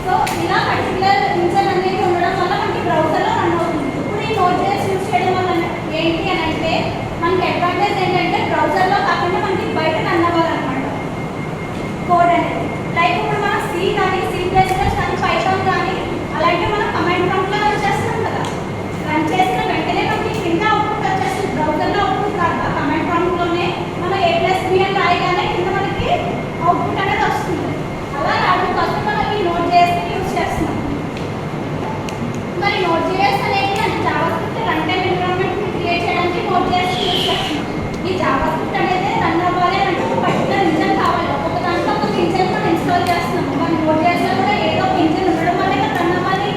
So ఇలా particular engine అనేది ఉండడం వల్ల మనకి బ్రౌజర్లో రన్ అవుతుంది. ఇప్పుడు ఈ నోట్.js యూజ్ చేయడం వల్ల ఏంటి అని అంటే మనకి అడ్వాంటేజ్ ఏంటంటే బ్రౌజర్లో కాకుండా మనకి బయట రన్ అవ్వాలన్నమాట కోడ్ అనేది. లైక్ ఇప్పుడు మనం సి కానీ C++ కానీ పైథాన్ కానీ అలాంటివి మనం కమాండ్ ప్రాంప్ట్లో రన్ చేస్తున్నాం కదా. రన్ చేసిన వెంటనే మనకి కింద అవుట్పుట్ వచ్చేస్తుంది. బ్రౌజర్లో అవుట్పుట్ కాదు, కమాండ్ ప్రాంప్ట్లోనే మనం A+B అని రాయగానే కింద మనకి అవుట్పుట్ అనేది వస్తుంది. అలా రావడం కోసం మనం ఈ నోట్.js యూజ్ చేస్తున్నాం. మరి నోట్.js అనేది అంటే జావాస్క్రిప్ట్ రన్ టైమ్ ఎన్విరాన్మెంట్ని క్రియేట్ చేయడానికి నోట్.js యూజ్ చేస్తున్నాం. ఈ జావాస్క్రిప్ట్ అనేది రన్ అవ్వాలి అంటే ఒక పర్టికులర్ ఇంజన్ కావాలి. ఒక్కొక్క దాంట్లో ఒక ఇంజన్ మనం ఇన్స్టాల్ చేస్తున్నాము. మన నోట్.jsలో కూడా ఏదో ఒక ఇంజన్ ఉండడం వల్ల రన్ అవ్వాలి.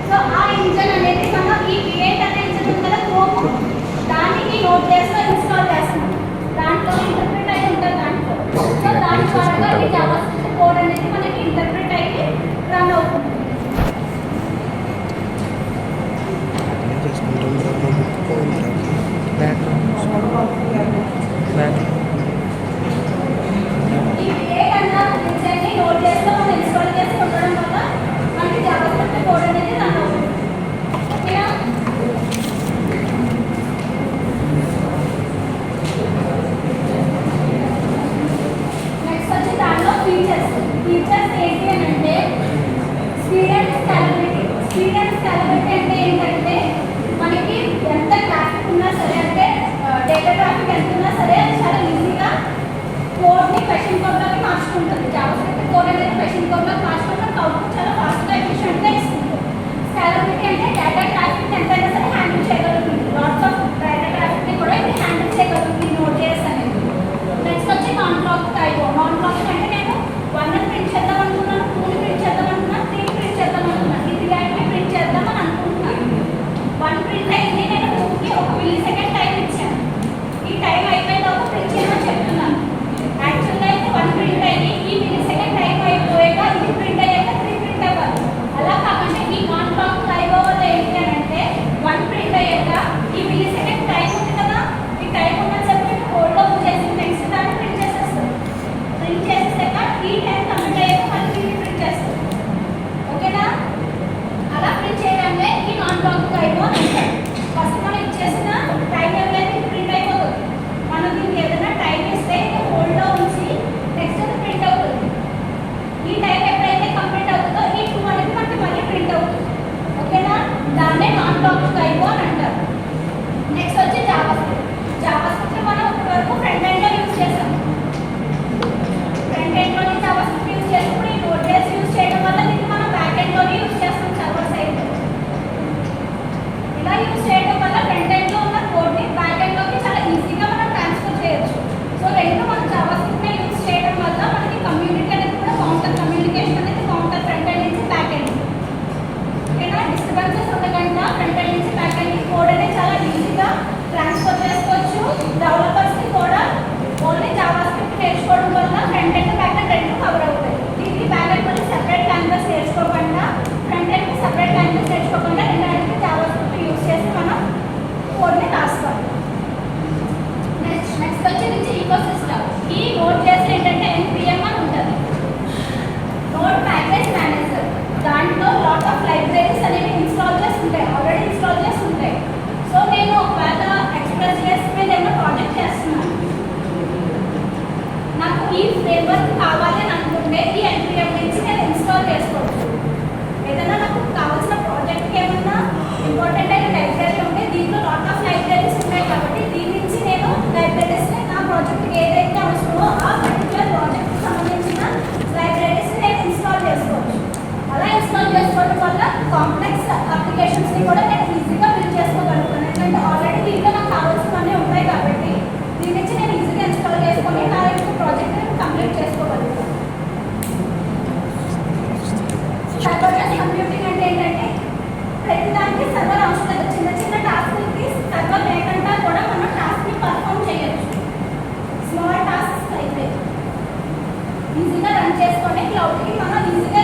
సో ఆ ఇంజన్ అనేది మనం ఈ క్రియేట్ అనే ఇంజన్ ఉంది కదా క్రోమ్, దానికి నోట్.jsలో ఇన్స్టాల్ చేస్తున్నాం. దాంట్లో ఇంటర్ప్రిట్ అయి ఉంటుంది దాంట్లో. సో దాని ద్వారా ఈ జావాస్క్రిప్ట్ కోడ్ అనేది మనకి ఇంటర్ప్రిట్ అయ్యి రన్ అవుతుంది. ఈ క్రియేట్ అన్న ఇంజన్ని నోట్.jsలో మనం ఇన్స్టాల్ చేసి ఉండడం వల్ల మనకి జావాస్క్రిప్ట్ కోడ్ అనేది రన్ అవుతుంది. ఓకేనా? నెక్స్ట్ వచ్చి దాంట్లో ఫీచర్స్ ఏంటి అని అంటే speed and scalability. Speed and scalability అంటే ఏంటంటే మనకి ఎంత ట్రాఫిక్ ఉన్నా సరే, అంటే డేటా ట్రాఫిక్ ఎంత ఉన్నా సరే అది చాలా ఈజీగా కోడ్ని ఫెషన్ కోడ్లోకి మార్చుకుంటుంది. జావాస్క్రిప్ట్ కోడ్ అనేది ఫెషన్ కోడ్లోకి మార్చుకుంటే అవుట్పుట్ చాలా ఫాస్ట్గా ఎఫిషియెంట్గా ఇస్తుంది. స్కేలబిలిటీ అంటే డేటా ట్రాఫిక్ ఎంతైనా సరే హ్యాండిల్ చేయగలుగుతుంది. లాట్స్ ఆఫ్ డేటా ట్రాఫిక్ని కూడా ఇది హ్యాండిల్ చేయగలుగుతుంది నోట్.js అనేది. నెక్స్ట్ వచ్చి non blocking type. Non blocking అంటే నేను 1 ని ప్రింట్ చేద్దాం అనుకున్నాను, 2ని ప్రింట్ చేద్దాం అనుకున్నాను, 3ని ప్రింట్ చేద్దాం అనుకున్నాను. ఈ 3 ఐటమ్ని ప్రింట్ చేద్దామని అనుకుంటున్నాను. 1 ప్రింట్ అయింది, నేను 2కి 1 మిల్లీసెకండ్ టైం ఇచ్చాను. ఈ టైం అయిపోయేదాకా ప్రింట్ చేయమని చెప్తున్నాను. యాక్చువల్గా అయితే 1 ప్రింట్ అయ్యి ఈ మిల్లీసెకండ్ టైం అయిపోయాక ఇది ప్రింట్ అయ్యాక 3 ప్రింట్ అవ్వాలి. అలా కాకుండా ఈ నాన్ బ్లాకింగ్ టైప్ వల్ల ఏంటి అని అంటే 1 ప్రింట్ అయ్యాక ఈ మిల్లీసెకండ్ టైం ఉంది కదా, ఈ టైం ఉన్నది చెప్పి కోడ్లో చేసి నెక్స్ట్ దాన్ని ప్రింట్ చేసేస్తాను. ప్రింట్ చేసేసాక ఈ టైం కంప్లీట్ అయ్యాక మళ్ళీ ఇది ప్రింట్ చేస్తాను. ఓకేనా? అలా ప్రింట్ చేయడాన్ని ఈ నాన్ బ్లాకింగ్ టైప్ అని అంటారు. ఫస్ట్ మనం ఇచ్చేసిన టైం ఎవరైతే ప్రింట్ అయిపోతుంది. మనం దీనికి ఏదైనా టైం ఇస్తే హోల్డ్లో ఉంచి నెక్స్ట్ అది ప్రింట్ అవుతుంది. ఈ టైం ఎప్పుడైతే కంప్లీట్ అవుతుందో ఈ 2 అనేది మనకి మళ్ళీ ప్రింట్ అవుతుంది. ఓకేనా? దాన్నే నాన్ బ్లాకింగ్ టైప్ అని అంటారు. నెక్స్ట్ వచ్చి జావాస్క్రిప్ట్. జావాస్క్రిప్ట్ మనం ఇప్పటివరకు ఫ్రంట్ ఎండ్లో యూజ్ చేసాం. ఫ్రంట్ ఎండ్లోని జావాస్క్రిప్ట్ యూజ్ చేసినప్పుడు ఈ నోట్.js యూజ్ చేయడం వల్ల దీన్ని మనం బ్యాక్ ఎండ్లోనే యూజ్ చేస్తాం సర్వర్ సైడ్లో. ఇలా యూజ్ చేయడం వల్ల ఫ్రంట్ ఎండ్లో ఉన్న కోడ్ని బ్యాక్ ఎండ్లోకి చాలా ఈజీగా మనం ట్రాన్స్ఫర్ చేయొచ్చు. సో రెండు మనం జావాస్క్రిప్ట్ని యూజ్ చేయడం వల్ల మనకి కమ్యూనిటీ అనేది కూడా బాగుంటుంది. కమ్యూనికేషన్ అనేది బాగుంటుంది ఫ్రంట్ ఎండ్ నుంచి బ్యాక్ ఎండ్. ఓకేనా? డిస్టర్బెన్సెస్ ఉండకుండా ఫ్రంట్ ఎండ్ నుంచి బ్యాక్ ఎండ్కి కోడ్ అనేది చాలా ఈజీగా ట్రాన్స్ఫర్ చేసుకోవచ్చు. డెవలపర్స్కి కూడా ఓన్లీ జావాస్క్రిప్ట్ నేర్చుకోవడం వల్ల ఫ్రంట్ ఎండ్ బ్యాక్ ఎండ్ రెండు కవర్ అవుతాయి. దీనికి బ్యాక్ ఎండ్ మళ్ళీ సెపరేట్ లాంగ్వేజ్ నేర్చుకోకుండా, ఫ్రంట్ ఎండ్కి సెపరేట్ లాంగ్వేజ్ నేర్చుకోకుండా రెండాటికి జావాస్క్రిప్ట్ యూజ్ చేసి మనం కోడ్ని రాస్తాం. నెక్స్ట్ వచ్చి ఈకోసిస్టమ్. ఈ నోట్.js ఏంటంటే NPM అని ఉంటుంది, నోట్ ప్యాకేజ్ మేనేజర్. దాంట్లో లాట్ ఆఫ్ లైబ్రరీస్ అనేవి ఇన్స్టాల్ చేసి ఉంటాయి, ఆల్రెడీ ఇన్స్టాల్ చేసి ఉంటాయి. సో నేను ఒకవేళ ఎక్స్‌ప్రెస్.js మీద ఏమైనా ప్రాజెక్ట్ చేస్తున్నాను, నాకు ఈ ఫ్రేమ్వర్క్ కావాలి అని అనుకుంటే ఈ NPM నుంచి నేను ఇన్స్టాల్ చేసుకోవచ్చు. ఏదైనా నాకు కావాల్సిన ప్రాజెక్ట్కి ఏమన్నా ఇంపార్టెంట్ అయిన లైబ్రరీ ఉంటే దీంట్లో లాట్ ఆఫ్ లైబ్రరీస్ ఉంటాయి కాబట్టి దీని నుంచి నేను లైబ్రరీస్ని నా ప్రాజెక్ట్కి ఏదైతే అవసరమో ఆ పర్టికులర్ ప్రాజెక్ట్కి సంబంధించిన లైబ్రరీస్ని నేను ఇన్స్టాల్ చేసుకోవచ్చు. అలా ఇన్స్టాల్ చేసుకోవడం వల్ల కాంప్లెక్స్ అప్లికేషన్స్ని కూడా నేను ఈజీగా బిల్డ్ చేసుకోగలుగుతాను. ఎందుకంటే ఆల్రెడీ దీంట్లో నాకు కావాల్సినవన్నీ ఉంటాయి కాబట్టి దీని నుంచి నేను ఈజీగా ఇన్స్టాల్ చేసుకొని నా యొక్క ప్రాజెక్ట్ని కంప్లీట్ చేసుకోగలుగుతాను. సర్వర్లెస్ కంప్యూటింగ్ అంటే ఏంటంటే ప్రతిదానికి సర్వర్ అవసరం లేదు. చిన్న చిన్న టాస్క్లకి సర్వర్ లేకుండా కూడా మనం టాస్క్ని పర్ఫామ్ చేయొచ్చు. స్మాల్ టాస్క్స్ అయితే ఈజీగా రన్ చేసుకొని క్లౌడ్కి మనం ఈజీగా